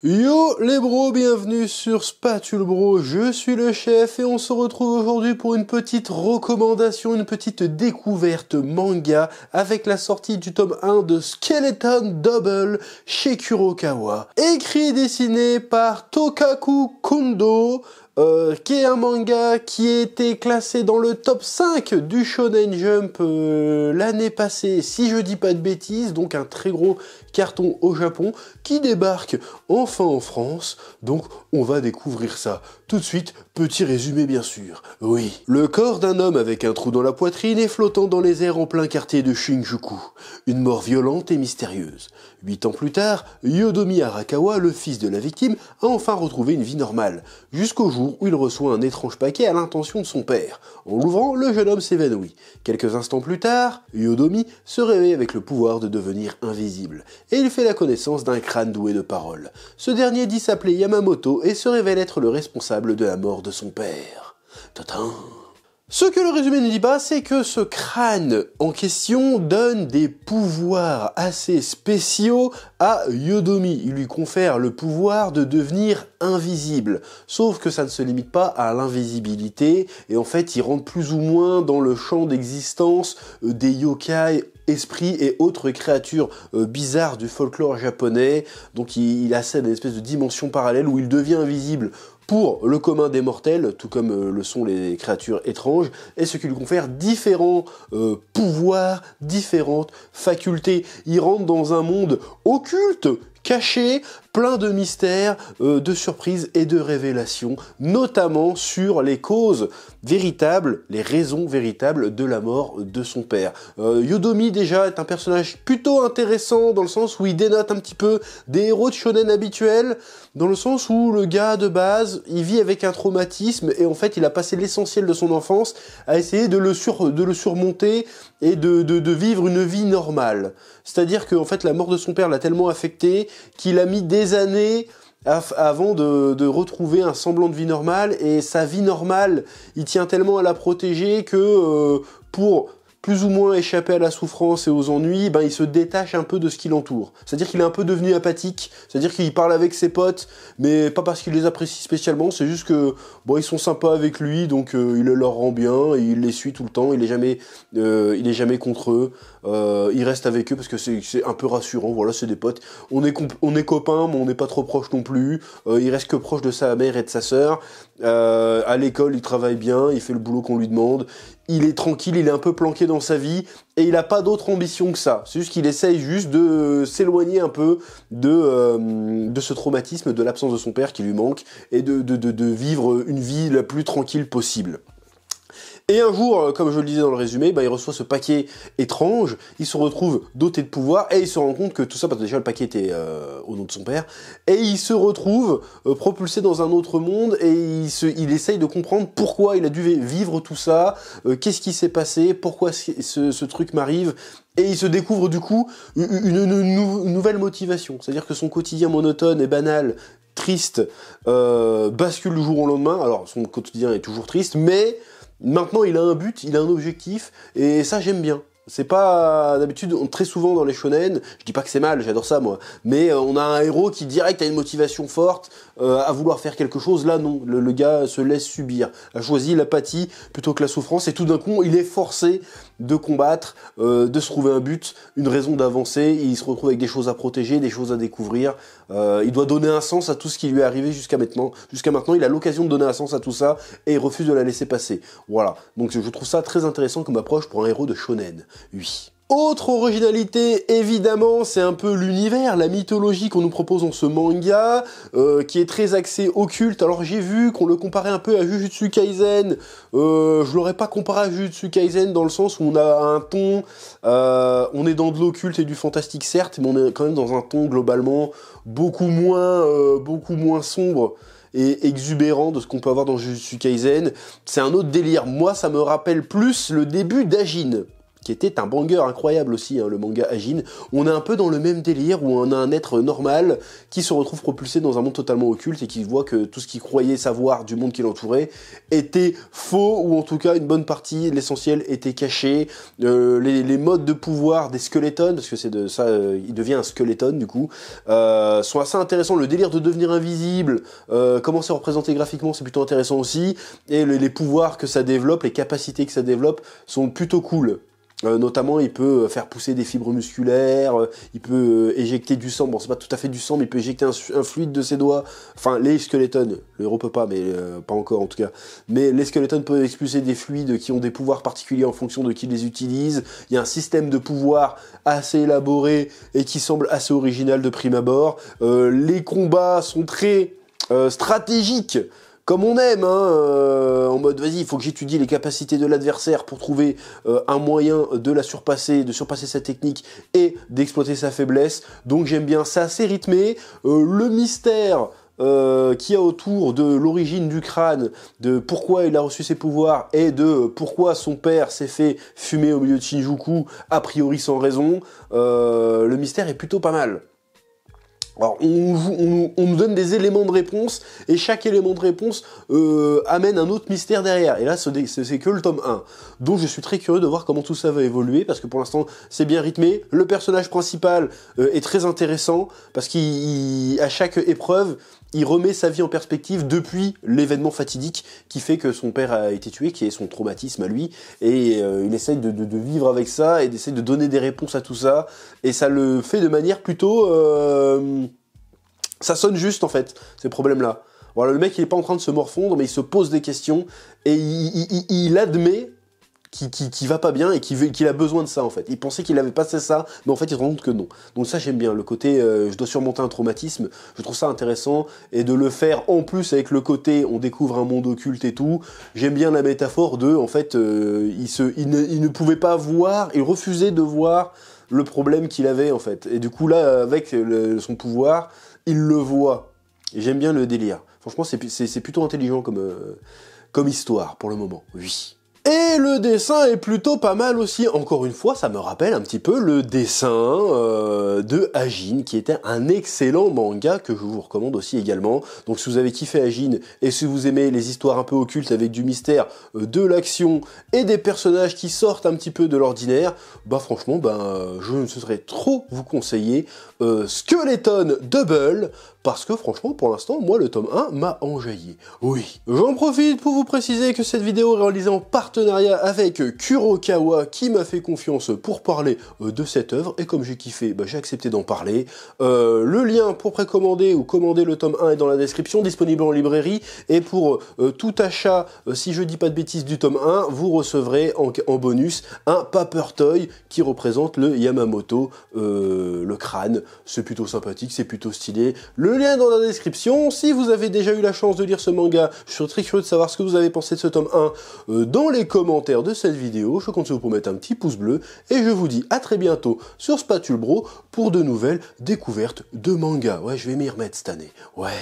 Yo les bros, bienvenue sur Spatule Bro, je suis le chef et on se retrouve aujourd'hui pour une petite recommandation, une petite découverte manga avec la sortie du tome 1 de Skeleton Double chez Kurokawa. Écrit et dessiné par Tokaku Kondo, qui est un manga qui a été classé dans le top 5 du Shonen Jump l'année passée, si je dis pas de bêtises, donc un très gros carton au Japon, qui débarque enfin en France, donc on va découvrir ça. Tout de suite, petit résumé bien sûr. Oui. Le corps d'un homme avec un trou dans la poitrine est flottant dans les airs en plein quartier de Shinjuku. Une mort violente et mystérieuse. 8 ans plus tard, Yodomi Arakawa, le fils de la victime, a enfin retrouvé une vie normale, jusqu'au jour où il reçoit un étrange paquet à l'intention de son père. En l'ouvrant, le jeune homme s'évanouit. Quelques instants plus tard, Yodomi se réveille avec le pouvoir de devenir invisible, et il fait la connaissance d'un crâne doué de parole. Ce dernier dit s'appeler Yamamoto et se révèle être le responsable de la mort de son père. Tadam. Ce que le résumé ne dit pas, c'est que ce crâne en question donne des pouvoirs assez spéciaux à Yodomi. Il lui confère le pouvoir de devenir invisible. Sauf que ça ne se limite pas à l'invisibilité, et en fait il rentre plus ou moins dans le champ d'existence des yokai, esprits et autres créatures bizarres du folklore japonais. Donc il accède à une espèce de dimension parallèle où il devient invisible pour le commun des mortels, tout comme le sont les créatures étranges, et ce qui lui confère différents pouvoirs, différentes facultés. Il rentre dans un monde occulte, caché, plein de mystères, de surprises et de révélations, notamment sur les causes véritables, les raisons véritables de la mort de son père. Yodomi déjà est un personnage plutôt intéressant dans le sens où il dénote un petit peu des héros de shonen habituels, dans le sens où le gars de base, il vit avec un traumatisme et en fait il a passé l'essentiel de son enfance à essayer de le surmonter et de vivre une vie normale. C'est-à-dire que en fait la mort de son père l'a tellement affecté qu'il a mis des années avant de retrouver un semblant de vie normale, et sa vie normale, il tient tellement à la protéger que pour plus ou moins échapper à la souffrance et aux ennuis, ben il se détache un peu de ce qui l'entoure. C'est-à-dire qu'il est un peu devenu apathique, c'est-à-dire qu'il parle avec ses potes, mais pas parce qu'il les apprécie spécialement, c'est juste que bon, ils sont sympas avec lui, donc il leur rend bien, et il les suit tout le temps, il est jamais contre eux, il reste avec eux parce que c'est un peu rassurant, voilà, c'est des potes. On est copains, mais on n'est pas trop proches non plus, il reste que proche de sa mère et de sa sœur, à l'école il travaille bien, il fait le boulot qu'on lui demande, il est tranquille, il est un peu planqué dans sa vie, et il n'a pas d'autre ambition que ça. C'est juste qu'il essaye juste de s'éloigner un peu de ce traumatisme, de l'absence de son père qui lui manque, et de vivre une vie la plus tranquille possible. Et un jour, comme je le disais dans le résumé, bah, il reçoit ce paquet étrange, il se retrouve doté de pouvoir, et il se rend compte que tout ça, parce que déjà le paquet était au nom de son père, et il se retrouve propulsé dans un autre monde, et il essaye de comprendre pourquoi il a dû vivre tout ça, qu'est-ce qui s'est passé, pourquoi ce truc m'arrive, et il se découvre du coup une nouvelle motivation. C'est-à-dire que son quotidien monotone et banal, triste, bascule du jour au lendemain. Alors son quotidien est toujours triste, mais maintenant il a un but, il a un objectif, et ça j'aime bien. C'est pas d'habitude, très souvent dans les shonen, je dis pas que c'est mal, j'adore ça moi, mais on a un héros qui direct a une motivation forte à vouloir faire quelque chose. Là non, le gars se laisse subir, a choisi l'apathie plutôt que la souffrance, et tout d'un coup il est forcé de combattre, de se trouver un but, une raison d'avancer, il se retrouve avec des choses à protéger, des choses à découvrir, il doit donner un sens à tout ce qui lui est arrivé jusqu'à maintenant, il a l'occasion de donner un sens à tout ça, et il refuse de la laisser passer. Voilà, donc je trouve ça très intéressant comme approche pour un héros de shonen. Oui. Autre originalité, évidemment, c'est un peu l'univers, la mythologie qu'on nous propose dans ce manga, qui est très axé occulte. Alors j'ai vu qu'on le comparait un peu à Jujutsu Kaisen, je l'aurais pas comparé à Jujutsu Kaisen dans le sens où on a un ton, on est dans de l'occulte et du fantastique certes, mais on est quand même dans un ton globalement beaucoup moins sombre et exubérant de ce qu'on peut avoir dans Jujutsu Kaisen. C'est un autre délire. Moi, ça me rappelle plus le début d'Ajin, qui était un banger incroyable aussi, hein, le manga Ajin. On est un peu dans le même délire où on a un être normal qui se retrouve propulsé dans un monde totalement occulte et qui voit que tout ce qu'il croyait savoir du monde qui l'entourait était faux, ou en tout cas une bonne partie, l'essentiel était caché. Les modes de pouvoir des skeletons, parce que c'est de ça, il devient un skeleton du coup, sont assez intéressants. Le délire de devenir invisible, comment c'est représenté graphiquement, c'est plutôt intéressant aussi. Et les pouvoirs que ça développe, les capacités que ça développe sont plutôt cool. Notamment, il peut faire pousser des fibres musculaires, il peut éjecter du sang. Bon, c'est pas tout à fait du sang, mais il peut éjecter un fluide de ses doigts. Enfin, les skeletons, le héros peut pas, mais pas encore en tout cas. Mais les skeletons peuvent expulser des fluides qui ont des pouvoirs particuliers en fonction de qui les utilise. Il y a un système de pouvoir assez élaboré et qui semble assez original de prime abord. Les combats sont très stratégiques, comme on aime, hein, en mode vas-y, il faut que j'étudie les capacités de l'adversaire pour trouver un moyen de la surpasser, de surpasser sa technique et d'exploiter sa faiblesse. Donc j'aime bien, c'est assez rythmé. Le mystère qu'il y a autour de l'origine du crâne, de pourquoi il a reçu ses pouvoirs et de pourquoi son père s'est fait fumer au milieu de Shinjuku, a priori sans raison, le mystère est plutôt pas mal. Alors, on nous donne des éléments de réponse, et chaque élément de réponse amène un autre mystère derrière. Et là, c'est que le tome 1. Donc, je suis très curieux de voir comment tout ça va évoluer, parce que pour l'instant, c'est bien rythmé. Le personnage principal est très intéressant, parce qu'à chaque épreuve, il remet sa vie en perspective depuis l'événement fatidique qui fait que son père a été tué, qui est son traumatisme à lui, et il essaye de vivre avec ça, et d'essayer de donner des réponses à tout ça, et ça le fait de manière plutôt... ça sonne juste, en fait, ces problèmes-là. Voilà, le mec, il est pas en train de se morfondre, mais il se pose des questions, et il admet qui va pas bien et qu'il a besoin de ça, en fait. Il pensait qu'il avait passé ça, mais en fait, il se rend compte que non. Donc ça, j'aime bien. Le côté, je dois surmonter un traumatisme, je trouve ça intéressant. Et de le faire, en plus, avec le côté, on découvre un monde occulte et tout. J'aime bien la métaphore de, en fait, il ne pouvait pas voir, il refusait de voir le problème qu'il avait, en fait. Et du coup, là, avec son pouvoir, il le voit. Et j'aime bien le délire. Franchement, c'est plutôt intelligent comme histoire, pour le moment. Oui. Et le dessin est plutôt pas mal aussi. Encore une fois, ça me rappelle un petit peu le dessin de Ajin, qui était un excellent manga que je vous recommande aussi également. Donc si vous avez kiffé Ajin, et si vous aimez les histoires un peu occultes avec du mystère, de l'action, et des personnages qui sortent un petit peu de l'ordinaire, bah franchement, je ne saurais trop vous conseiller Skeleton Double, parce que franchement, pour l'instant, moi, le tome 1 m'a enjaillé. Oui. J'en profite pour vous préciser que cette vidéo est réalisée en partenariat avec Kurokawa, qui m'a fait confiance pour parler de cette œuvre, et comme j'ai kiffé, j'ai accepté d'en parler. Le lien pour précommander ou commander le tome 1 est dans la description, disponible en librairie, et pour tout achat, si je dis pas de bêtises, du tome 1, vous recevrez en bonus un Paper Toy qui représente le Yamamoto, le crâne. C'est plutôt sympathique, c'est plutôt stylé. Le lien est dans la description. Si vous avez déjà eu la chance de lire ce manga, je suis très curieux de savoir ce que vous avez pensé de ce tome 1 dans les commentaires de cette vidéo. Je compte sur vous pour mettre un petit pouce bleu, et je vous dis à très bientôt sur Spatule Bro pour de nouvelles découvertes de manga. Ouais, je vais m'y remettre cette année. Ouais.